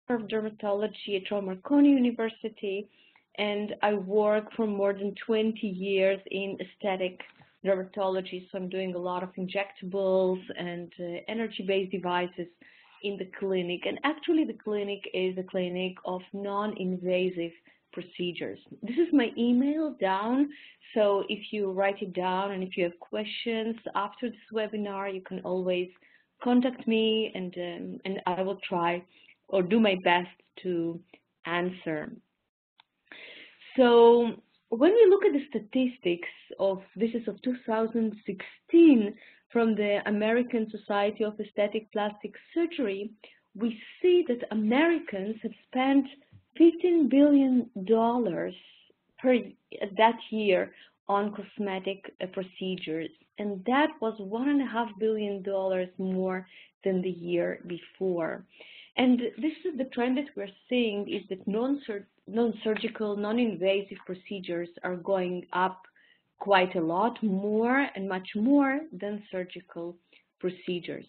of dermatology at Rome Marconi University, and I work for more than 20 years in aesthetic dermatology. So I'm doing a lot of injectables and energy-based devices in the clinic. And actually, the clinic is a clinic of non-invasive procedures. This is my email down. So if you write it down and if you have questions after this webinar, you can always contact me, and I will try or do my best to answer. So when we look at the statistics of, this is of 2016 from the American Society of Aesthetic Plastic Surgery, we see that Americans have spent $15 billion that year on cosmetic procedures, and that was $1.5 billion more than the year before. And this is the trend that we're seeing, is that non-surgical, non-invasive procedures are going up quite a lot more and much more than surgical procedures.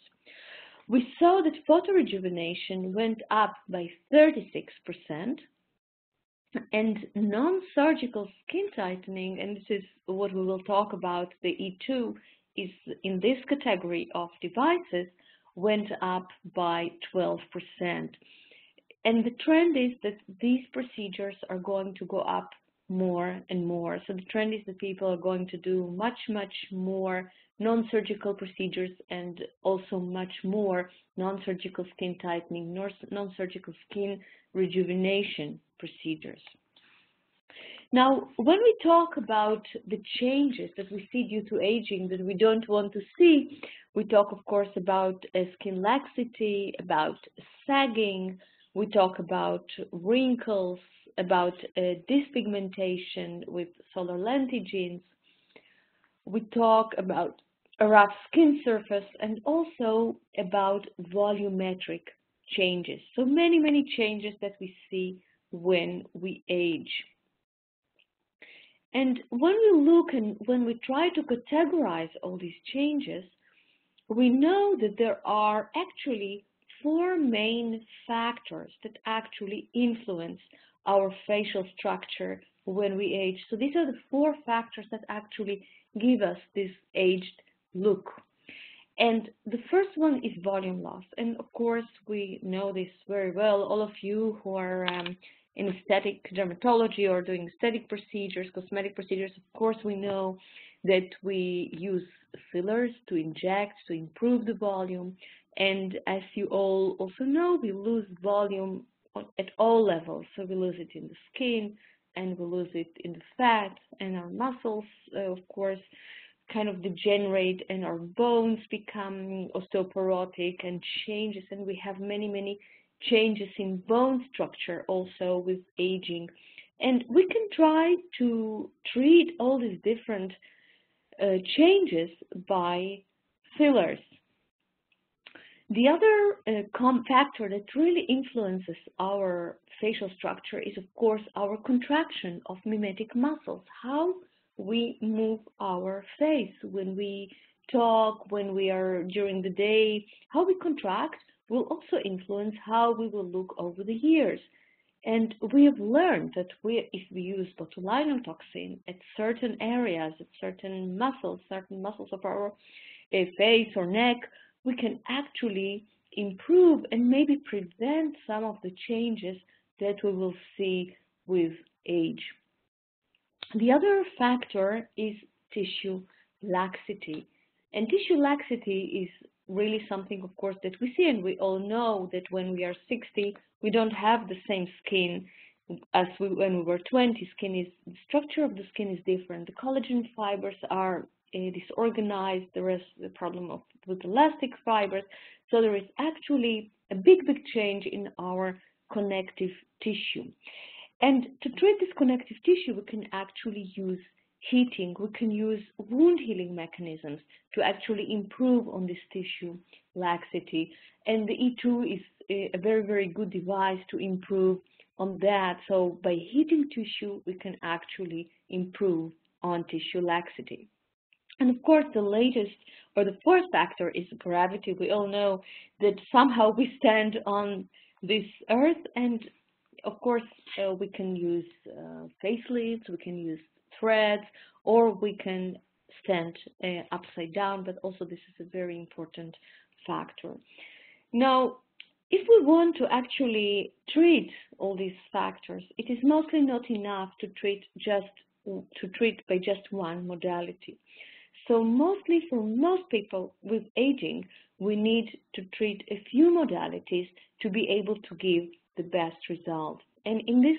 We saw that photorejuvenation went up by 36%, and non-surgical skin tightening, and this is what we will talk about, the E2 is in this category of devices, went up by 12%. And the trend is that these procedures are going to go up more and more. So the trend is that people are going to do much, much more non-surgical procedures and also much more non-surgical skin tightening, non-surgical skin rejuvenation procedures. Now, when we talk about the changes that we see due to aging that we don't want to see, we talk, of course, about skin laxity, about sagging, we talk about wrinkles, about dyspigmentation with solar lentigenes, we talk about a rough skin surface, and also about volumetric changes. So many, many changes that we see when we age. And when we look and when we try to categorize all these changes, we know that there are actually 4 main factors that actually influence our facial structure when we age. So these are the 4 factors that actually give us this aged look. And the first one is volume loss. And of course, we know this very well. All of you who are in aesthetic dermatology or doing aesthetic procedures, cosmetic procedures, of course, we know that we use fillers to inject, to improve the volume. And as you all also know, we lose volume at all levels. So we lose it in the skin, and we lose it in the fat, and our muscles, of course, kind of degenerate, and our bones become osteoporotic and changes, and we have many, many changes in bone structure also with aging. And we can try to treat all these different changes by fillers. The other factor that really influences our facial structure is, of course, our contraction of mimetic muscles, how we move our face when we talk, when we are during the day. How we contract will also influence how we will look over the years. And we have learned that if we use botulinum toxin at certain areas, at certain muscles of our face or neck, we can actually improve and maybe prevent some of the changes that we will see with age. The other factor is tissue laxity. And tissue laxity is really something, of course, that we see, and we all know that when we are 60, we don't have the same skin as when we were 20. The structure of the skin is different. The collagen fibers are disorganized. There is the problem with elastic fibers. So there is actually a big, big change in our connective tissue. And to treat this connective tissue, we can actually use heating. We can use wound healing mechanisms to actually improve on this tissue laxity. And the E2 is a very, very good device to improve on that. So by heating tissue, we can actually improve on tissue laxity. And of course, the latest, or the fourth factor, is gravity. We all know that somehow we stand on this earth. And of course, we can use facelifts, we can use threads, or we can stand upside down, but also this is a very important factor. Now, if we want to actually treat all these factors, it is mostly not enough to treat by just one modality. So mostly for most people with aging, we need to treat a few modalities to be able to give the best result. And in this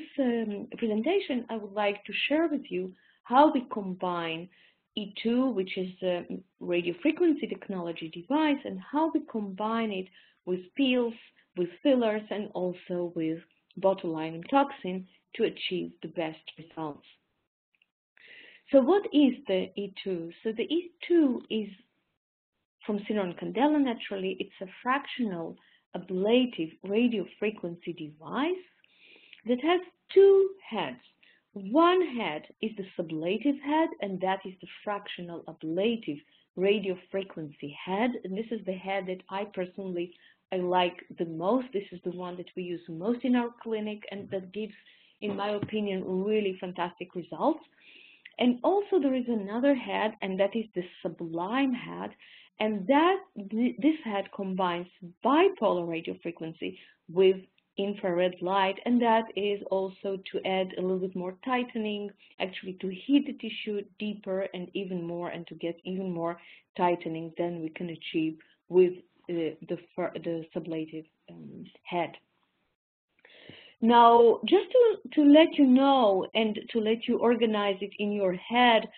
presentation, I would like to share with you how we combine E2, which is a radio frequency technology device, and how we combine it with pills, with fillers, and also with botulinum toxin to achieve the best results. So what is the E2? So the E2 is from Syneron Candela naturally. It's a fractional ablative radio frequency device that has two heads. One head is the sublative head, and that is the fractional ablative radio frequency head. And this is the head that I personally like the most. This is the one that we use most in our clinic, and that gives, in my opinion, really fantastic results. And also there is another head, and that is the sublime head, and this head combines bipolar radio frequency with infrared light, and that is also to add a little bit more tightening, actually to heat the tissue deeper and even more, and to get even more tightening than we can achieve with the sublative head. Now, just to let you know and to let you organize it in your head,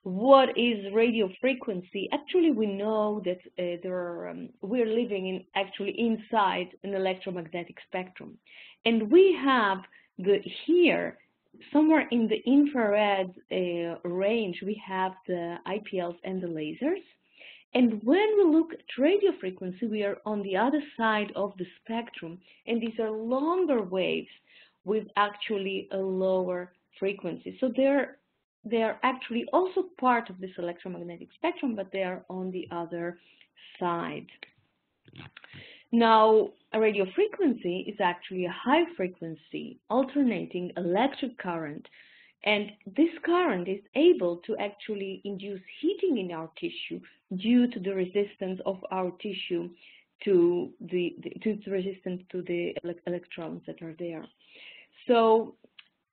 what is radio frequency? Actually, we know that we're living actually inside an electromagnetic spectrum, and we have here somewhere in the infrared range we have the IPLs and the lasers. And when we look at radio frequency, we are on the other side of the spectrum, and these are longer waves with actually a lower frequency. So they are actually also part of this electromagnetic spectrum, but they are on the other side. Now, a radio frequency is actually a high frequency alternating electric current. And this current is able to actually induce heating in our tissue due to the resistance of our tissue to the resistance to the electrons that are there. So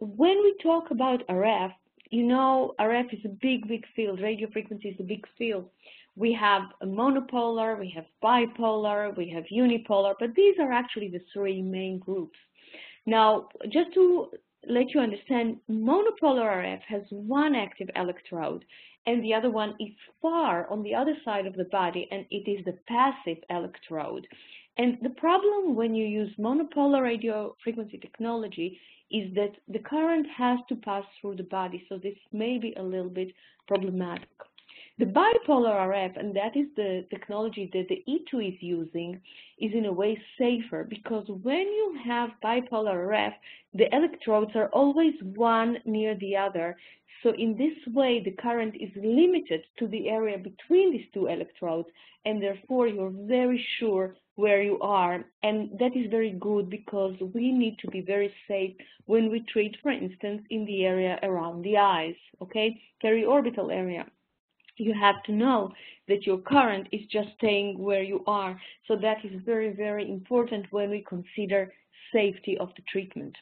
when we talk about RF, you know, RF is a big field. Radio frequency is a big field. We have a monopolar, we have bipolar, we have unipolar, but these are actually the three main groups. Now, just to let you understand, monopolar RF has one active electrode, and the other one is far on the other side of the body, and it is the passive electrode. And the problem when you use monopolar radio frequency technology is that the current has to pass through the body, so this may be a little bit problematic. The bipolar RF, and that is the technology that the E2 is using, is in a way safer, because when you have bipolar RF, the electrodes are always one near the other. So in this way, the current is limited to the area between these two electrodes, and therefore you're very sure where you are. And that is very good, because we need to be very safe when we treat, for instance, in the area around the eyes, okay, periorbital area. You have to know that your current is just staying where you are. So that is very, very important when we consider safety of the treatment.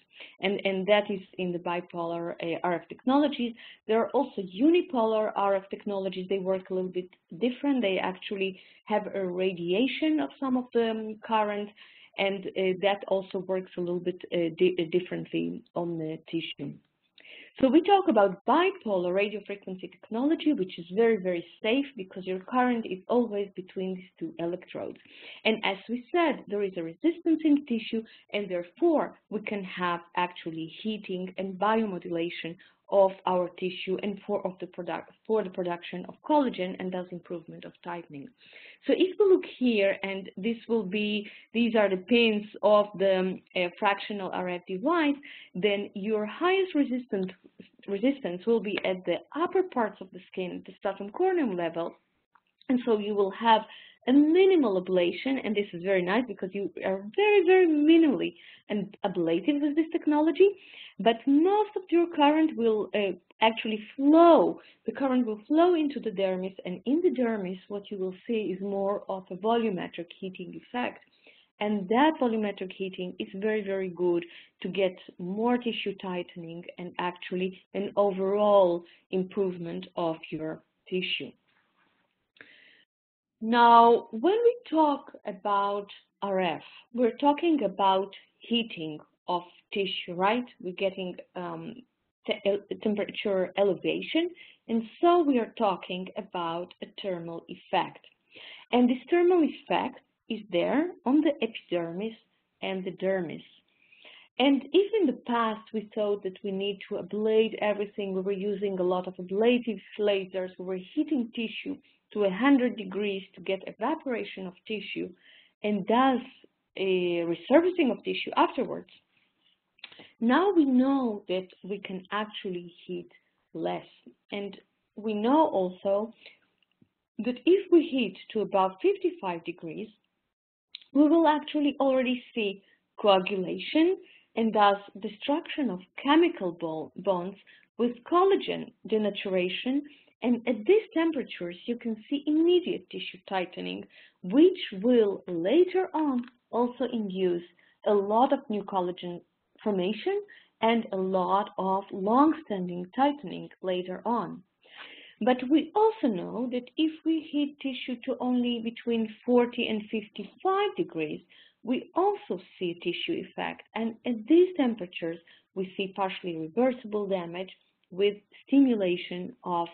And that is in the bipolar RF technologies. There are also unipolar RF technologies. They work a little bit different. They actually have a radiation of some of the current, and that also works a little bit differently on the tissue. So we talk about bipolar radio frequency technology, which is very, very safe because your current is always between these two electrodes. And as we said, there is a resistance in tissue, and therefore we can have actually heating and biomodulation of our tissue and for the production of collagen, and thus improvement of tightening. So if we look here, and these are the pins of the fractional RF device, then your highest resistance will be at the upper parts of the skin, at the stratum corneum level, and so you will have a minimal ablation, and this is very nice because you are very, very minimally and ablative with this technology, but most of your current will actually flow. The current will flow into the dermis, and in the dermis, what you will see is more of a volumetric heating effect. And that volumetric heating is very, very good to get more tissue tightening and actually an overall improvement of your tissue. Now, when we talk about RF, we're talking about heating of tissue, right? We're getting temperature elevation, and so we are talking about a thermal effect. And this thermal effect is there on the epidermis and the dermis. And if in the past we thought that we need to ablate everything, we were using a lot of ablative lasers, we were heating tissue to 100 degrees to get evaporation of tissue and thus a resurfacing of tissue afterwards. Now we know that we can actually heat less. And we know also that if we heat to about 55 degrees, we will actually already see coagulation and thus destruction of chemical bonds with collagen denaturation. And at these temperatures, you can see immediate tissue tightening, which will later on also induce a lot of new collagen formation and a lot of long-standing tightening later on. But we also know that if we heat tissue to only between 40 and 55 degrees, we also see a tissue effect. And at these temperatures, we see partially reversible damage with stimulation of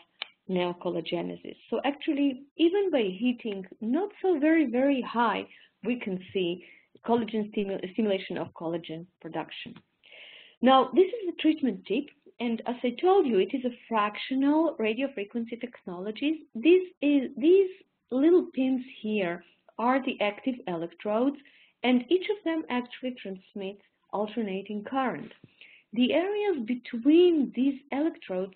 neocollagenesis. So actually, even by heating not so very, very high, we can see collagen stimulation of collagen production. Now, this is a treatment tip. And as I told you, it is a fractional radiofrequency technology. These little pins here are the active electrodes, and each of them actually transmits alternating current. The areas between these electrodes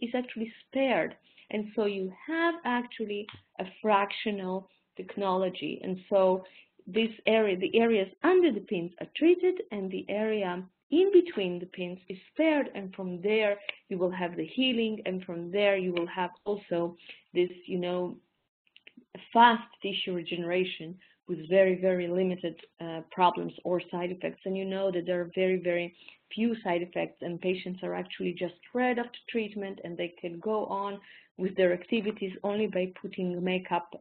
is actually spared, and so you have actually a fractional technology. And so the areas under the pins are treated, and the area in between the pins is spared, and from there you will have the healing, and from there you will have also this, fast tissue regeneration with very, very limited problems or side effects. And you know that there are very, very few side effects, and patients are actually just read after treatment, and they can go on with their activities only by putting makeup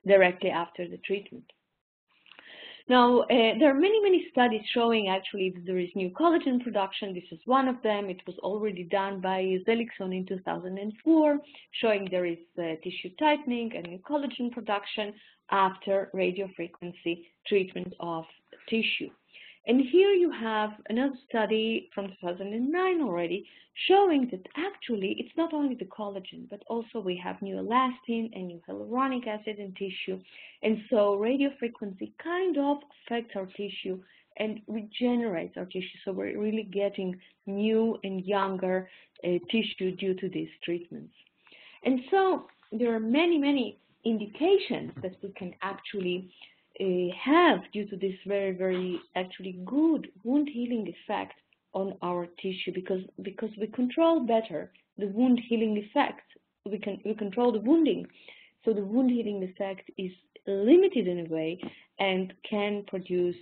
directly after the treatment. Now, there are many, many studies showing actually that there is new collagen production. This is one of them. It was already done by Zelikson in 2004, showing there is tissue tightening and new collagen production after radiofrequency treatment of tissue. And here you have another study from 2009 already showing that actually it's not only the collagen, but also we have new elastin and new hyaluronic acid in tissue. And so radiofrequency kind of affects our tissue and regenerates our tissue. So we're really getting new and younger tissue due to these treatments. And so there are many, many indications that we can actually have due to this very, very actually good wound healing effect on our tissue, because we control better the wound healing effect. We control the wounding, so the wound healing effect is limited in a way and can produce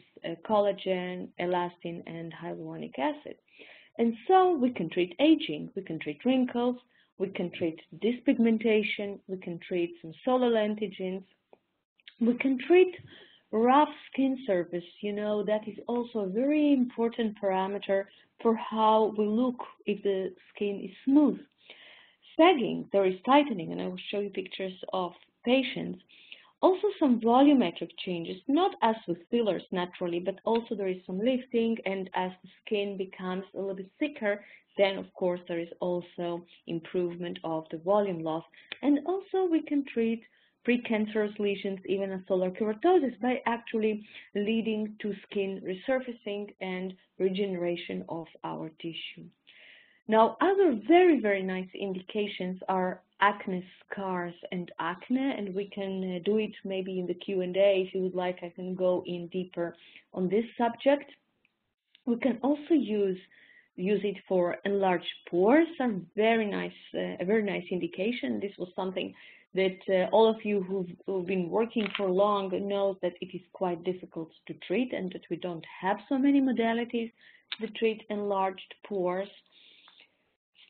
collagen, elastin, and hyaluronic acid. And so we can treat aging, we can treat wrinkles, we can treat dyspigmentation, we can treat some solar antigens, we can treat rough skin surface. That is also a very important parameter for how we look if the skin is smooth. Sagging, there is tightening, and I will show you pictures of patients. Also some volumetric changes, not as with fillers naturally, but also there is some lifting, and as the skin becomes a little bit thicker, then of course there is also improvement of the volume loss. And also we can treat precancerous lesions, even a solar keratosis, by actually leading to skin resurfacing and regeneration of our tissue. Now, other very, very nice indications are acne scars and acne, and we can do it maybe in the Q&A. If you would like, I can go in deeper on this subject. We can also use it for enlarged pores, a very nice indication. This was something that all of you who've been working for long know that it is quite difficult to treat, and that we don't have so many modalities to treat enlarged pores.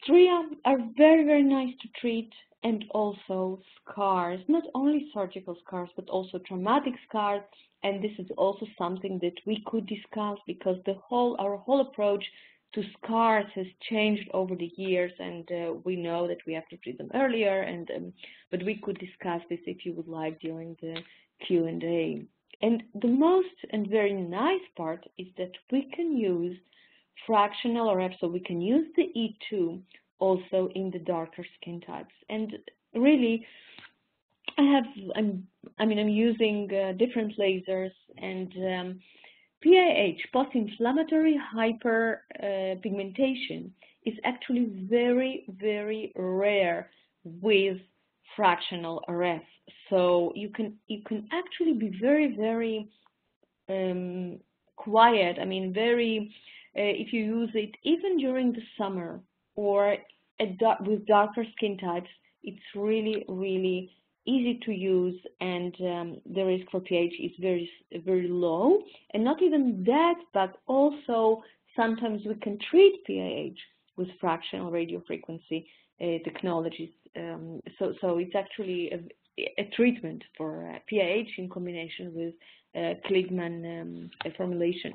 Stria are very, very nice to treat, and also scars, not only surgical scars, but also traumatic scars. And this is also something that we could discuss, because our whole approach to scars has changed over the years, and we know that we have to treat them earlier. But we could discuss this if you would like during the Q&A. And the most and very nice part is that we can use fractional RF, so we can use the E2 also in the darker skin types. And really, I'm using different lasers, and PIH, post-inflammatory hyperpigmentation, is actually very, very rare with fractional RF. So you can actually be very, very quiet. If you use it even during the summer or with darker skin types, it's really, really easy to use, and the risk for PIH is very, very low. And not even that, but also sometimes we can treat PIH with fractional radiofrequency technologies. So it's actually a treatment for PIH in combination with Kligman formulation.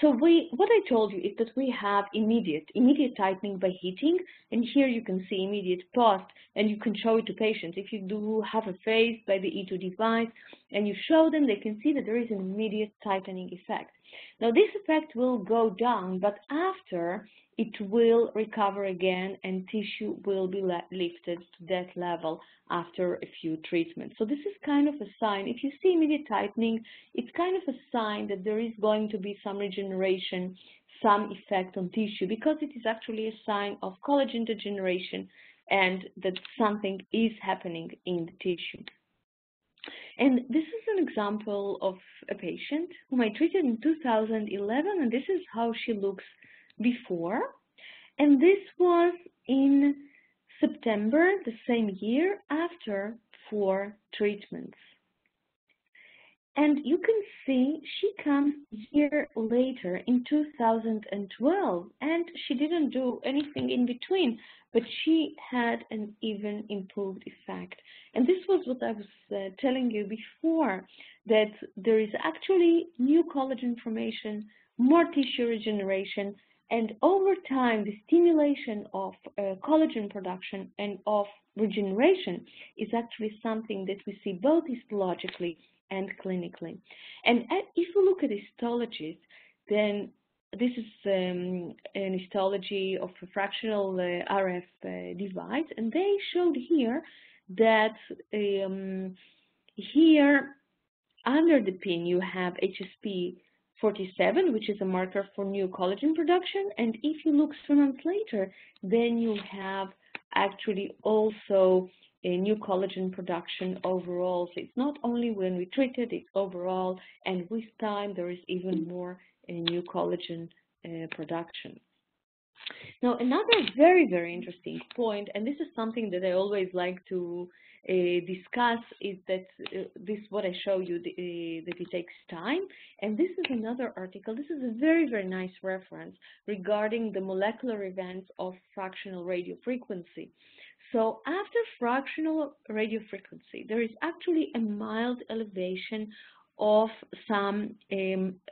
So what I told you is that we have immediate tightening by heating, and here you can see immediate post, and you can show it to patients. If you do have a phase by the E2 device and you show them, they can see that there is an immediate tightening effect. Now this effect will go down, but after it will recover again, and tissue will be lifted to that level after a few treatments. So this is kind of a sign. If you see immediate tightening, it's kind of a sign that there is going to be some regeneration, some effect on tissue, because it is actually a sign of collagen degeneration and that something is happening in the tissue. And this is an example of a patient whom I treated in 2011, and this is how she looks before. And this was in September the same year after 4 treatments. And you can see she comes a year later in 2012, and she didn't do anything in between, but she had an even improved effect. And this was what I was telling you before, that there is actually new collagen formation, more tissue regeneration, and over time, the stimulation of collagen production and of regeneration is actually something that we see both histologically and clinically. And if we look at histologies, then this is an histology of a fractional RF device, and they showed here that here under the pin you have HSP 47, which is a marker for new collagen production, and if you look 3 months later, then you have actually also a new collagen production overall. So it's not only when we treat it, it's overall, and with time there is even more new collagen production. Now, another very, very interesting point, and this is something that I always like to discuss, is that this what I show you, that it takes time. And this is another article. This is a very, very nice reference regarding the molecular events of fractional radiofrequency. So after fractional radiofrequency, there is actually a mild elevation of some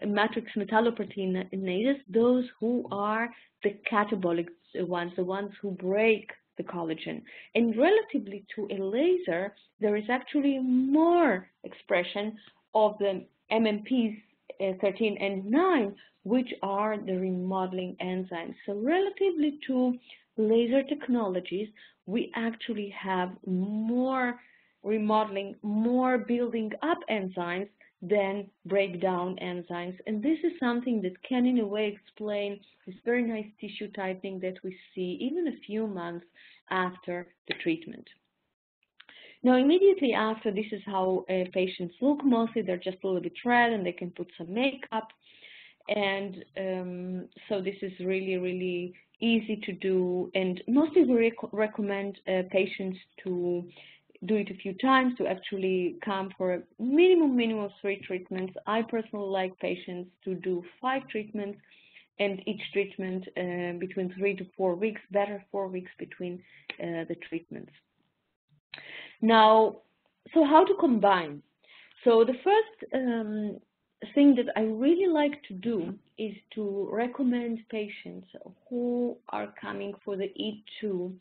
matrix metalloproteinases, those who are the catabolic ones, the ones who break the collagen. And relatively to a laser, there is actually more expression of the MMPs 13 and 9, which are the remodeling enzymes. So relatively to laser technologies, we actually have more remodeling, more building up enzymes then break down enzymes. And this is something that can in a way explain this very nice tissue tightening that we see even a few months after the treatment. Now, immediately after, this is how patients look. Mostly they're just a little bit red and they can put some makeup. And so this is really, really easy to do. And mostly we recommend patients to do it a few times, to actually come for a minimum of 3 treatments. I personally like patients to do 5 treatments, and each treatment between 3 to 4 weeks, better 4 weeks between the treatments. Now, so how to combine? So the first thing that I really like to do is to recommend patients who are coming for the E2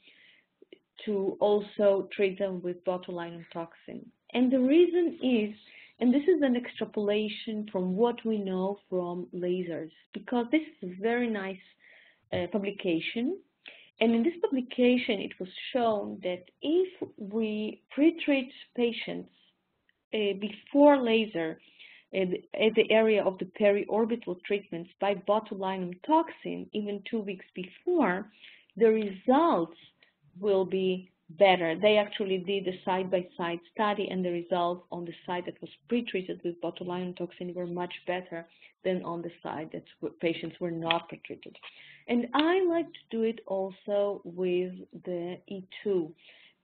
to also treat them with botulinum toxin. And the reason is, and this is an extrapolation from what we know from lasers, because this is a very nice publication. And in this publication, it was shown that if we pre-treat patients before laser at the area of the periorbital treatments by botulinum toxin, even 2 weeks before, the results will be better. They actually did a side-by-side study, and the results on the side that was pre-treated with botulinum toxin were much better than on the side that patients were not pre-treated. And I like to do it also with the E2,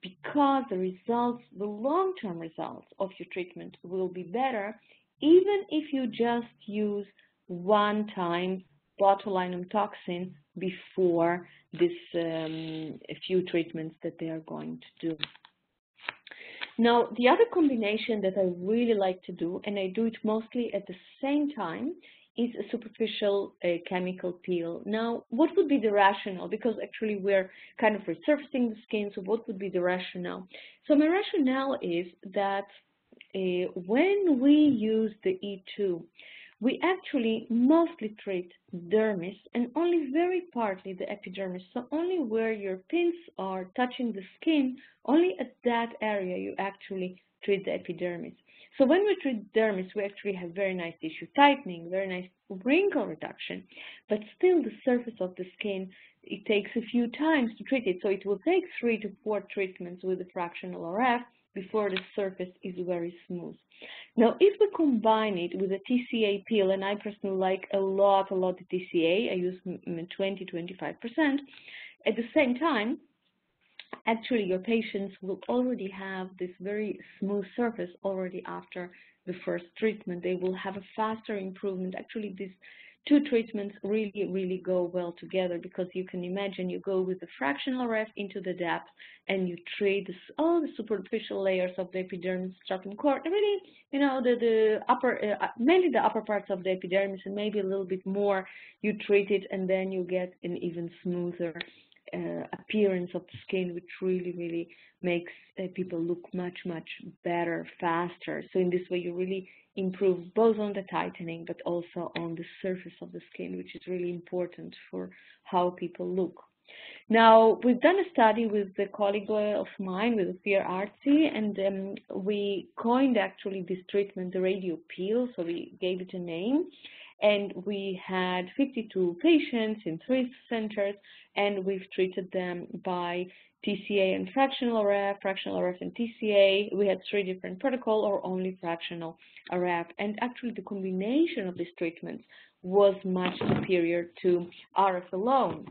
because the results, the long-term results of your treatment will be better even if you just use one-time botulinum toxin before this few treatments that they are going to do. Now, the other combination that I really like to do, and I do it mostly at the same time, is a superficial chemical peel. Now, what would be the rationale? Because actually we're kind of resurfacing the skin, so what would be the rationale? So my rationale is that when we use the E2, we actually mostly treat dermis and only very partly the epidermis. So only where your pins are touching the skin, only at that area you actually treat the epidermis. So when we treat dermis, we actually have very nice tissue tightening, very nice wrinkle reduction, but still the surface of the skin, it takes a few times to treat it. So it will take 3 to 4 treatments with the fractional RF before the surface is very smooth. Now, if we combine it with a TCA peel, and I personally like a lot the TCA, I use 20–25%, at the same time, actually your patients will already have this very smooth surface already after the first treatment. They will have a faster improvement. Actually, these 2 treatments really go well together, because you can imagine you go with the fractional RF into the depth and you treat all the superficial layers of the epidermis, stratum corneum, really, you know, the upper, mainly the upper parts of the epidermis, and maybe a little bit more you treat it, and then you get an even smoother appearance of the skin, which really makes people look much better, faster. So in this way, you really improve both on the tightening, but also on the surface of the skin, which is really important for how people look. Now, we've done a study with a colleague of mine, with Ophir Artsy, and we coined actually this treatment the radio peel, so we gave it a name. And we had 52 patients in 3 centers, and we've treated them by TCA and fractional RF and TCA. We had 3 different protocols, or only fractional RF. And actually the combination of these treatments was much superior to RF alone.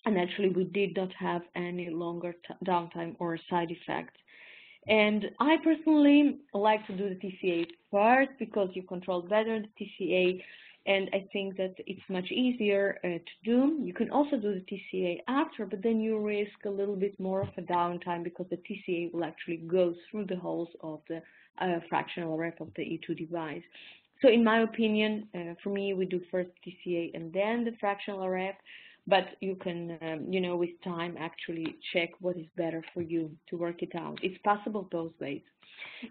And actually we did not have any longer downtime or side effects. And I personally like to do the TCA first, because you control better the TCA. And I think that it's much easier to do. You can also do the TCA after, but then you risk a little bit more of a downtime, because the TCA will actually go through the holes of the fractional RF of the E2 device. So in my opinion, for me, we do first TCA and then the fractional RF, but you can, you know, with time actually check what is better for you to work it out. It's possible both ways.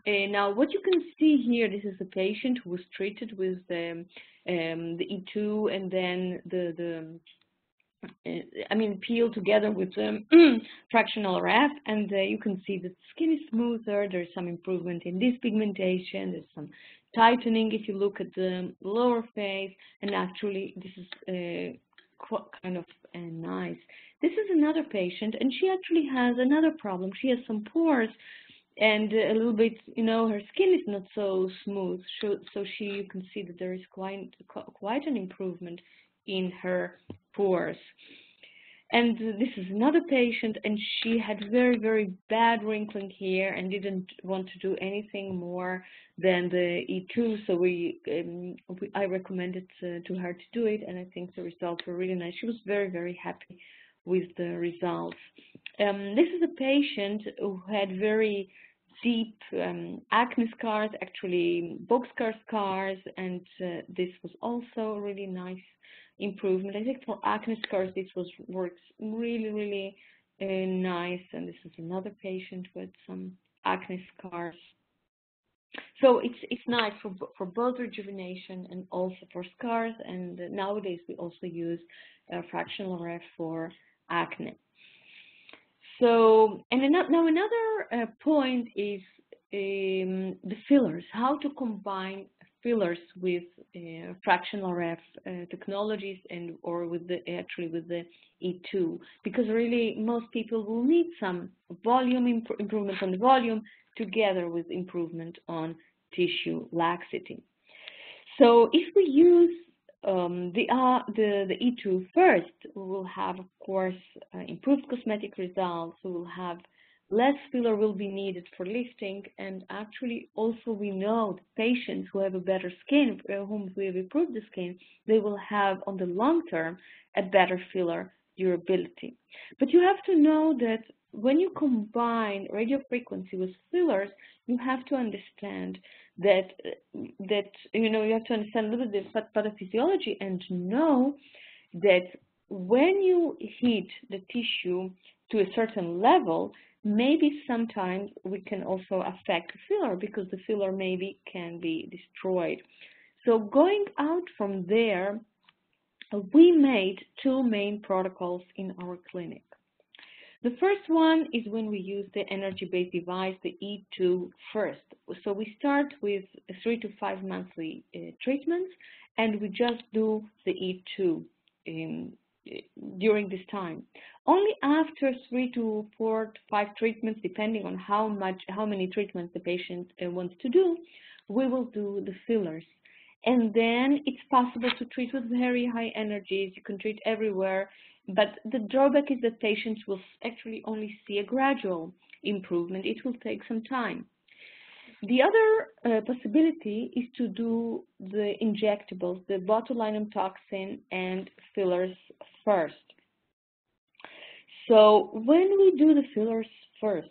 Now, what you can see here, this is a patient who was treated with the E2 and then peel together with the fractional RF, and you can see that the skin is smoother. There's some improvement in this pigmentation. There's some tightening if you look at the lower face, and actually this is kind of nice. This is another patient, and she actually has another problem. She has some pores, and a little bit, her skin is not so smooth. So you can see that there is quite an improvement in her pores. And this is another patient, and she had very, very bad wrinkling here and didn't want to do anything more than the E2. So I recommended to her to do it, and I think the results were really nice. She was very, very happy with the results. This is a patient who had very deep acne scars, actually boxcar scars, and this was also really nice improvement. I think for acne scars this works really, really nice. And this is another patient with some acne scars. So it's nice for both rejuvenation and also for scars. And nowadays we also use fractional RF for acne. So, and now another point is the fillers. How to combine fillers with fractional RF technologies or with the E2, because really most people will need some volume improvement on the volume together with improvement on tissue laxity. So if we use the E2 first, we will have, of course, improved cosmetic results. We will have less filler will be needed for lifting, and actually also we know the patients who have a better skin, whom we have improved the skin, they will have on the long term a better filler durability. But you have to know that when you combine radiofrequency with fillers, you have to understand that you have to understand a little bit of pathophysiology and know that when you heat the tissue to a certain level, maybe sometimes we can also affect the filler because the filler maybe can be destroyed. So going out from there, we made two main protocols in our clinic. The first one is when we use the energy-based device, the E2 first. So we start with 3 to 5 monthly treatments, and we just do the E2 during this time. Only after 3 to 4 to 5 treatments, depending on how many treatments the patient wants to do, we will do the fillers. And then it's possible to treat with very high energies. You can treat everywhere, but the drawback is that patients will actually only see a gradual improvement. It will take some time. The other possibility is to do the injectables, the botulinum toxin and fillers first. So when we do the fillers first,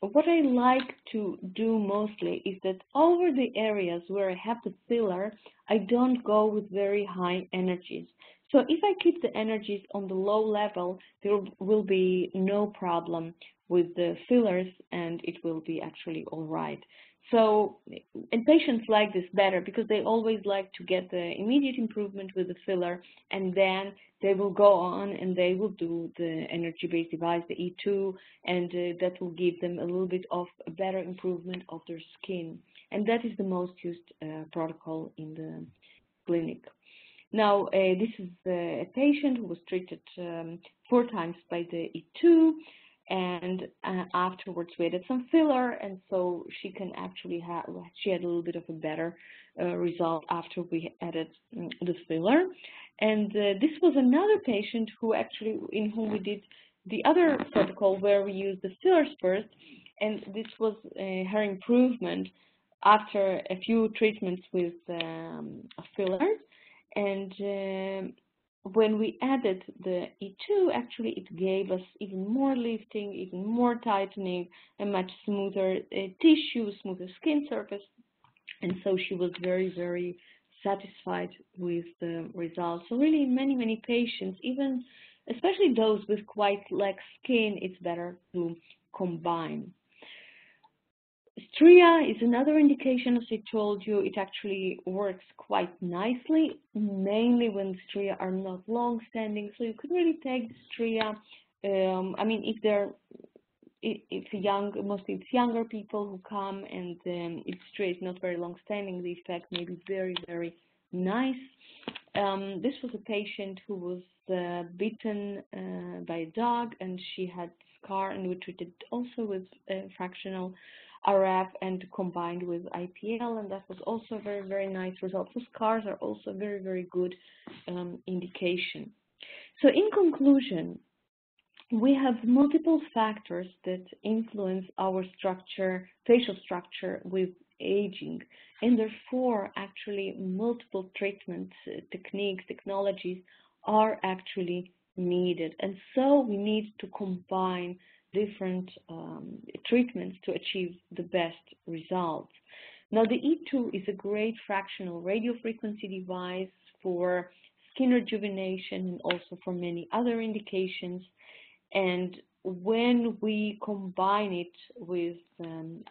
what I like to do mostly is that over the areas where I have the filler, I don't go with very high energies. So if I keep the energies on the low level, there will be no problem with the fillers, and it will be actually all right. So, and patients like this better because they always like to get the immediate improvement with the filler, and then they will go on and they will do the energy-based device, the E2, and that will give them a little bit of a better improvement of their skin. And that is the most used protocol in the clinic. Now, this is a patient who was treated 4 times by the E2, and afterwards we added some filler, and so she can actually she had a little bit of a better result after we added the filler. And this was another patient who actually, in whom we did the other protocol where we used the fillers first, and this was her improvement after a few treatments with fillers. And when we added the E2, actually it gave us even more lifting, even more tightening, a much smoother tissue, smoother skin surface. And so she was very, very satisfied with the results. So really many patients, even especially those with quite lax skin, it's better to combine. Stria is another indication, as I told you. It actually works quite nicely, mainly when the stria are not long-standing. So you could really take the stria. I mean, mostly it's younger people who come, and it's true, it's not very long-standing. The effect may be very, very nice. This was a patient who was bitten by a dog, and she had scar, and we treated also with fractional RF and combined with IPL, and that was also a very, very nice result. So scars are also very, very good indication. So in conclusion, we have multiple factors that influence our structure, facial structure with aging, and therefore actually multiple treatments, techniques, technologies are actually needed. And so we need to combine different treatments to achieve the best results. Now the E2 is a great fractional radiofrequency device for skin rejuvenation and also for many other indications. And when we combine it with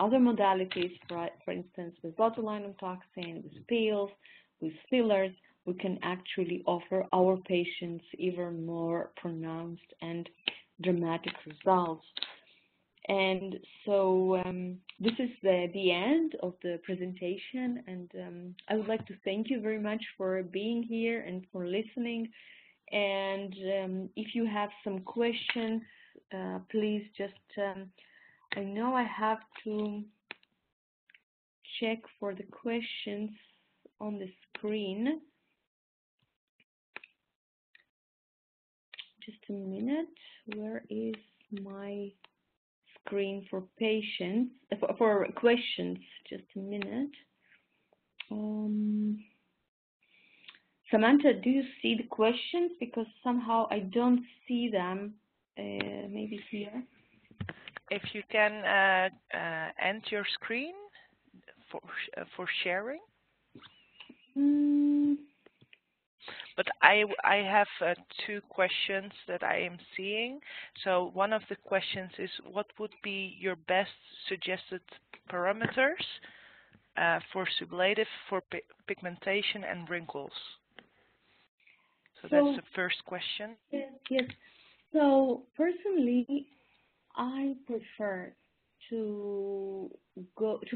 other modalities, for instance, with botulinum toxin, with pills, with fillers, we can actually offer our patients even more pronounced and dramatic results. And so this is the end of the presentation, and I would like to thank you very much for being here and for listening. And if you have some questions, please just, I know I have to check for the questions on the screen. Just a minute, where is my screen for patients, for questions? Just a minute. Samantha, do you see the questions? Because somehow I don't see them, maybe here. If you can end your screen for sharing. But I have two questions that I am seeing. So one of the questions is, what would be your best suggested parameters for sublative for pigmentation and wrinkles? So that's the first question. Yes. So personally, I prefer to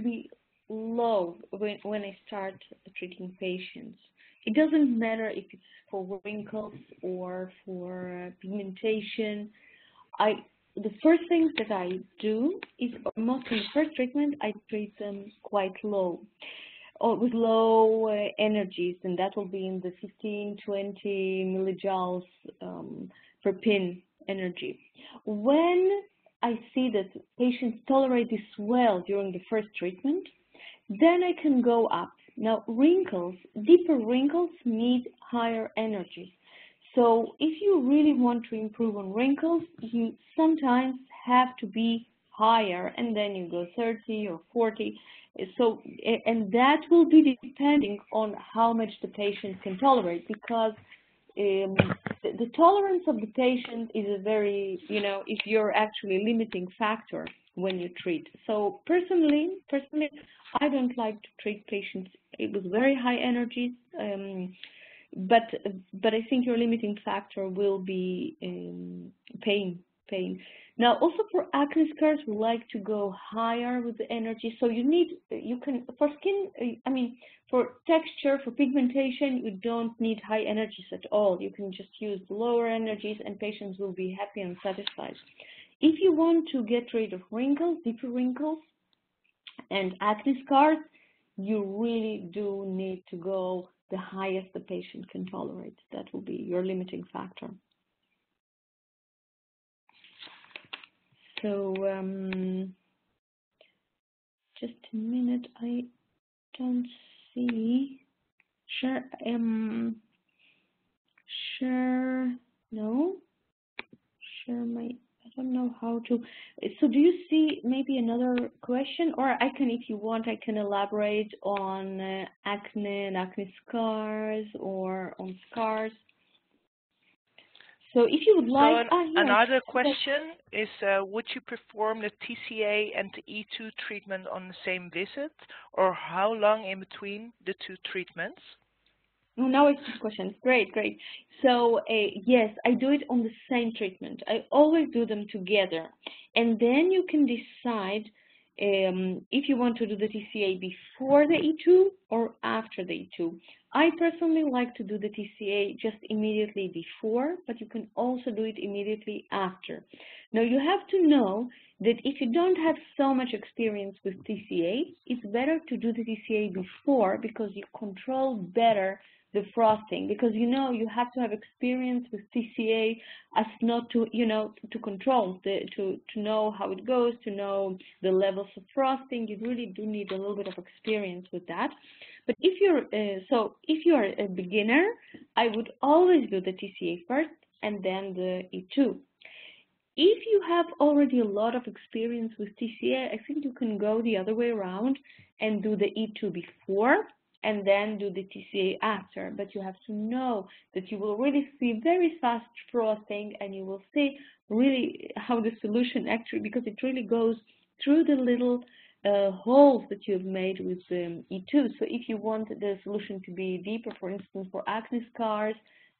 be low when I start treating patients. It doesn't matter if it's for wrinkles or for pigmentation. The first thing that I do is, mostly the first treatment, I treat them quite low, or with low energies, and that will be in the 15-20 millijoules per pin energy. When I see that patients tolerate this well during the first treatment, then I can go up. Now, wrinkles, deeper wrinkles need higher energies. So if you really want to improve on wrinkles, you sometimes have to be higher, and then you go 30 or 40. So, and that will be depending on how much the patient can tolerate, because the tolerance of the patient is a very, if you're actually limiting factor when you treat. So personally, I don't like to treat patients with very high energies, but I think your limiting factor will be pain. Now, also for acne scars, we like to go higher with the energy. So for skin, for texture, for pigmentation, you don't need high energies at all. You can just use lower energies, and patients will be happy and satisfied. If you want to get rid of wrinkles, deeper wrinkles, and acne scars, you really do need to go the highest the patient can tolerate. That will be your limiting factor. So, just a minute, I don't see. Share, no. Share my, I don't know how to. So do you see maybe another question? Or I can, if you want, I can elaborate on acne and acne scars, or on scars. So if you would like... So another question is, would you perform the TCA and the E2 treatment on the same visit, or how long in between the two treatments? Oh, now I see the question. Great, great. So yes, I do it on the same treatment. I always do them together, and then you can decide if you want to do the TCA before the E2 or after the E2. I personally like to do the TCA just immediately before, but you can also do it immediately after. Now you have to know that if you don't have so much experience with TCA, it's better to do the TCA before because you control better the frosting, because you have to have experience with TCA as not to to control to know how it goes, to know the levels of frosting. You really do need a little bit of experience with that. But if you're a beginner, I would always do the TCA first and then the E2. If you have already a lot of experience with TCA, I think you can go the other way around and do the E2 before and then do the TCA after. But you have to know that you will really see very fast frosting, and you will see really how the solution actually, because it really goes through the little holes that you've made with E2. So if you want the solution to be deeper, for instance, for acne scars,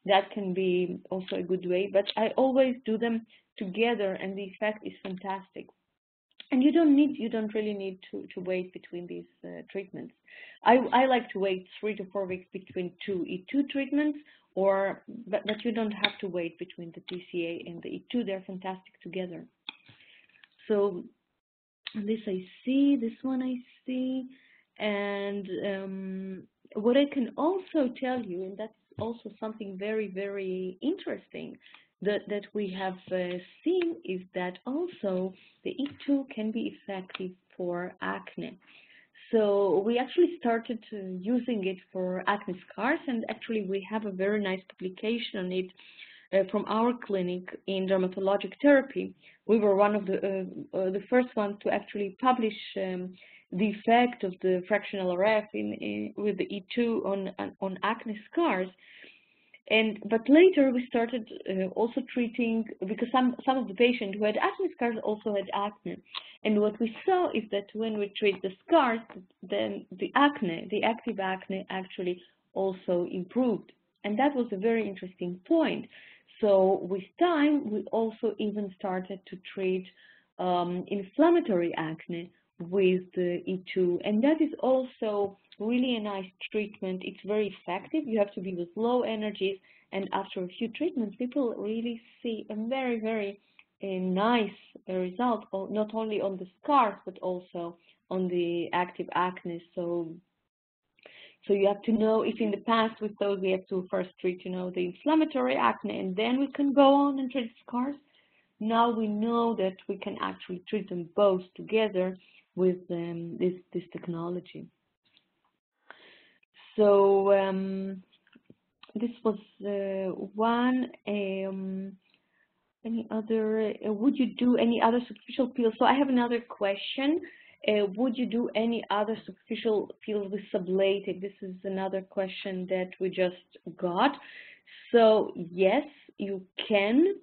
that can be also a good way. But I always do them together, and the effect is fantastic. And you don't really need to wait between these treatments. I like to wait 3 to 4 weeks between two E2 treatments, but you don't have to wait between the TCA and the E2. They're fantastic together. So this I see, this one I see, and what I can also tell you, and that's also something very, very interesting that we have seen, is that also the E2 can be effective for acne. So we actually started using it for acne scars, and actually we have a very nice publication on it from our clinic in dermatologic therapy. We were one of the first ones to actually publish the effect of the fractional RF with the E2 on acne scars. But later we started also treating, because some of the patients who had acne scars also had acne. And what we saw is that when we treat the scars, then the active acne actually also improved. And that was a very interesting point. So with time, we also even started to treat inflammatory acne with the E2. And that is also really a nice treatment. It's very effective. You have to be with low energies, and after a few treatments, people really see a very, very nice result, not only on the scars but also on the active acne. So you have to know if in the past with those we have to first treat, the inflammatory acne, and then we can go on and treat scars. Now we know that we can actually treat them both together with this technology. So this was one. Any other? Would you do any other superficial peels? So I have another question. Would you do any other superficial peels with sublative? This is another question that we just got. So yes, you can.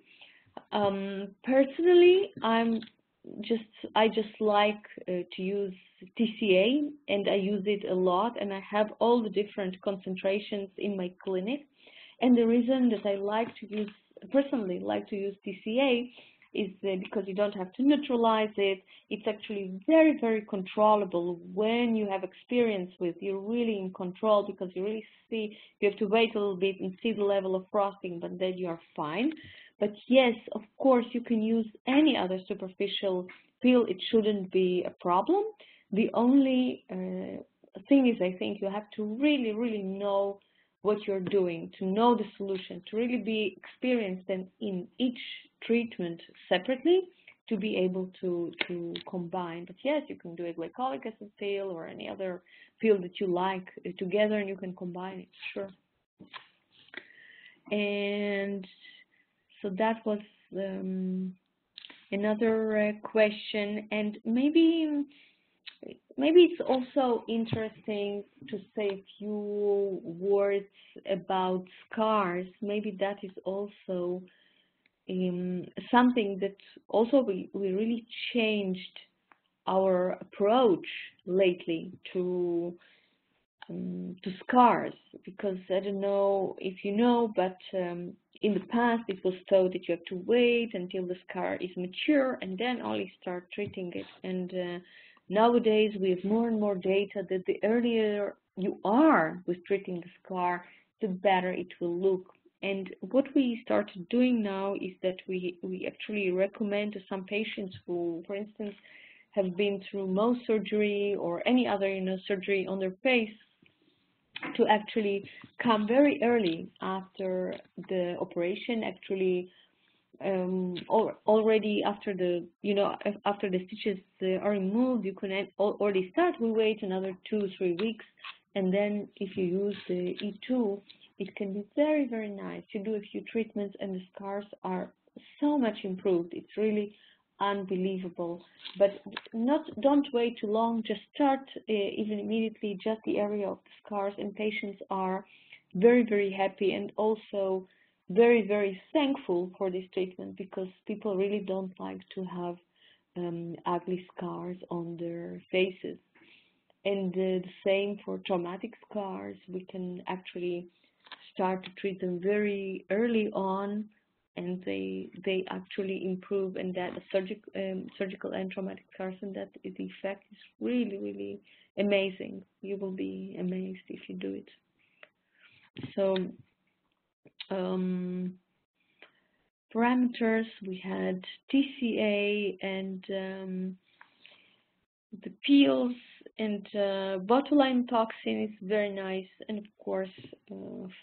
Personally, I just like to use TCA, and I use it a lot, and I have all the different concentrations in my clinic. And the reason that I personally like to use TCA is because you don't have to neutralize it. It's actually very, very controllable. When you have experience with, you're really in control, because you really see, you have to wait a little bit and see the level of frosting, but then you are fine. But yes, of course, you can use any other superficial peel. It shouldn't be a problem. The only thing is, I think you have to really, really know what you're doing, to know the solution, to really be experienced in each treatment separately, to be able to combine. But yes, you can do a glycolic acid peel or any other peel that you like together, and you can combine it, sure. And so that was another question. And maybe it's also interesting to say a few words about scars. Maybe that is also something that also we really changed our approach lately to. to scars, because I don't know if you know, but in the past it was thought that you have to wait until the scar is mature and then only start treating it. And nowadays we have more and more data that the earlier you are with treating the scar, the better it will look. And what we started doing now is that we actually recommend to some patients who, for instance, have been through Mohs surgery or any other surgery on their face, to actually come very early after the operation, actually already after the after the stitches are removed, you can already start. We wait another 2-3 weeks, and then if you use the E2, it can be very, very nice. You do a few treatments and the scars are so much improved. It's really unbelievable. But don't wait too long. Just start even immediately, just the area of the scars, and patients are very, very happy and also very, very thankful for this treatment, because people really don't like to have ugly scars on their faces. And the same for traumatic scars. We can actually start to treat them very early on, and they actually improve, and that surgical and traumatic scars, and that the effect is really, really amazing. You will be amazed if you do it. So parameters, we had TCA and the peels, and botulinum toxin is very nice, and of course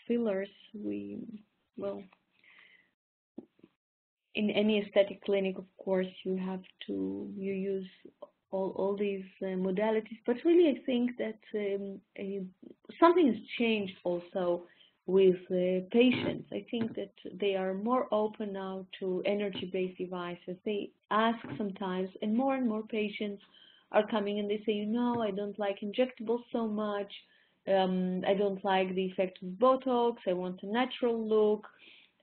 fillers. In any aesthetic clinic, of course, you use all these modalities, but really I think that something has changed also with patients. I think that they are more open now to energy-based devices. They ask sometimes, and more patients are coming and they say, I don't like injectables so much. I don't like the effect of Botox. I want a natural look,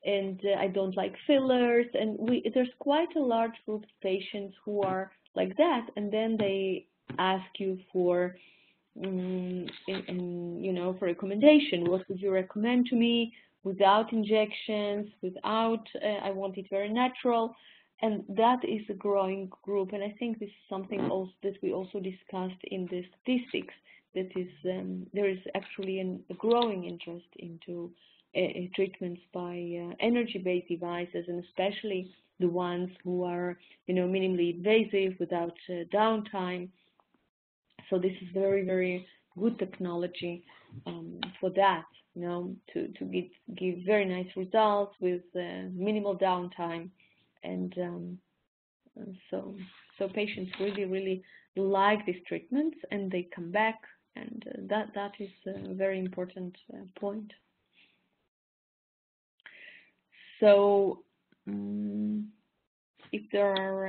and I don't like fillers. And there's quite a large group of patients who are like that, and then they ask you for for recommendation. What would you recommend to me without injections, without, I want it very natural. And that is a growing group, and I think this is something also that we also discussed in the statistics, that is there is actually a growing interest into treatments by energy-based devices, and especially the ones who are minimally invasive without downtime. So this is very, very good technology for that, to give very nice results with minimal downtime, and so patients really, really like these treatments, and they come back, and that is a very important point. So if there are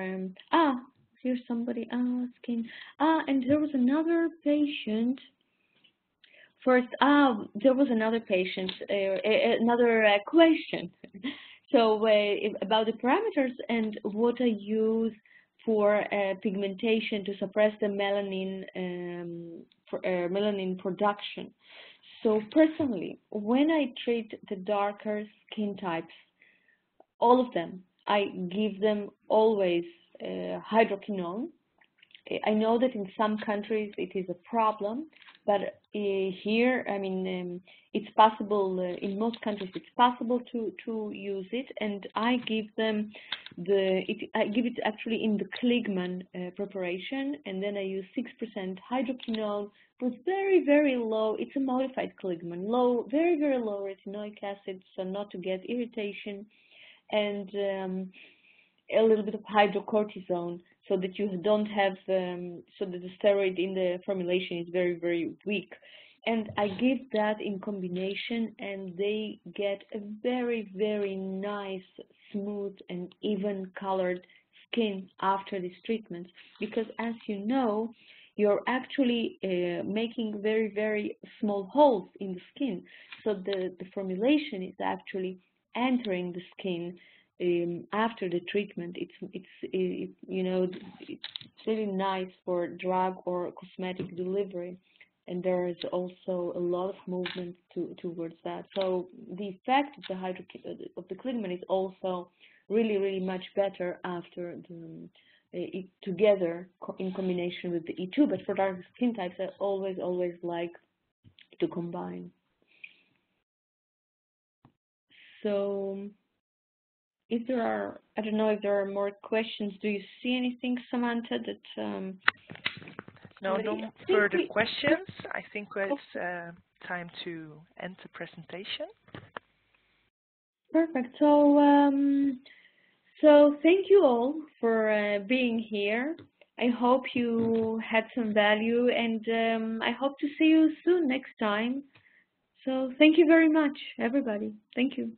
here's somebody asking. And there was another patient. First, there was another patient, another question. So about the parameters and what I use for pigmentation to suppress the melanin melanin production. So personally, when I treat the darker skin types, all of them, I give them always hydroquinone. I know that in some countries it is a problem, but here, I mean, it's possible, in most countries it's possible to use it, and I give them I give it actually in the Kligman preparation, and then I use 6% hydroquinone with very, very low, it's a modified Kligman, very, very low retinoic acid, so not to get irritation, and a little bit of hydrocortisone, so that you don't have, so that the steroid in the formulation is very, very weak. And I give that in combination, and they get a very, very nice, smooth, and even colored skin after this treatment. Because as you know, you're actually making very, very small holes in the skin. So the formulation is actually entering the skin after the treatment. It's really nice for drug or cosmetic delivery. and there is also a lot of movement towards that. So the effect of the clindamycin is also really much better after together in combination with the E2. But for dark skin types, I always like to combine. So if there are, I don't know if there are more questions. Do you see anything, Samantha, that no further questions. I think it's time to end the presentation. Perfect. So thank you all for being here. I hope you had some value, and I hope to see you soon next time. So thank you very much, everybody. Thank you.